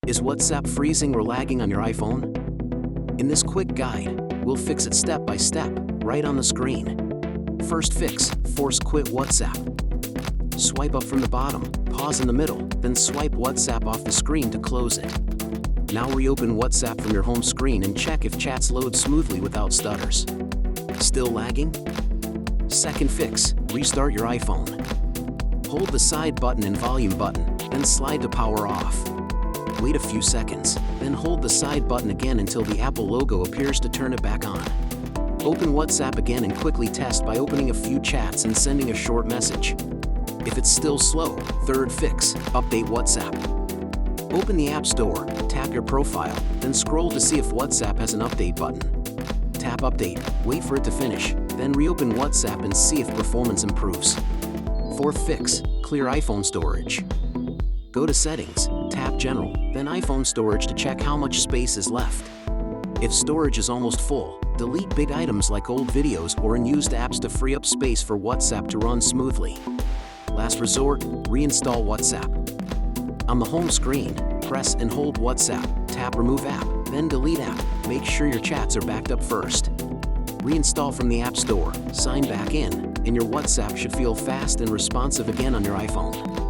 Is WhatsApp freezing or lagging on your iPhone? In this quick guide, we'll fix it step by step, right on the screen. First fix, force quit WhatsApp. Swipe up from the bottom, pause in the middle, then swipe WhatsApp off the screen to close it. Now reopen WhatsApp from your home screen and check if chats load smoothly without stutters. Still lagging? Second fix, restart your iPhone. Hold the side button and volume button, then slide to power off. Wait a few seconds, then hold the side button again until the Apple logo appears to turn it back on. Open WhatsApp again and quickly test by opening a few chats and sending a short message. If it's still slow, third fix, update WhatsApp. Open the App Store, tap your profile, then scroll to see if WhatsApp has an update button. Tap Update, wait for it to finish, then reopen WhatsApp and see if performance improves. Fourth fix, clear iPhone storage. Go to Settings, tap General, then iPhone Storage to check how much space is left. If storage is almost full, delete big items like old videos or unused apps to free up space for WhatsApp to run smoothly. Last resort, reinstall WhatsApp. On the home screen, press and hold WhatsApp, tap Remove App, then Delete App. Make sure your chats are backed up first. Reinstall from the App Store, sign back in, and your WhatsApp should feel fast and responsive again on your iPhone.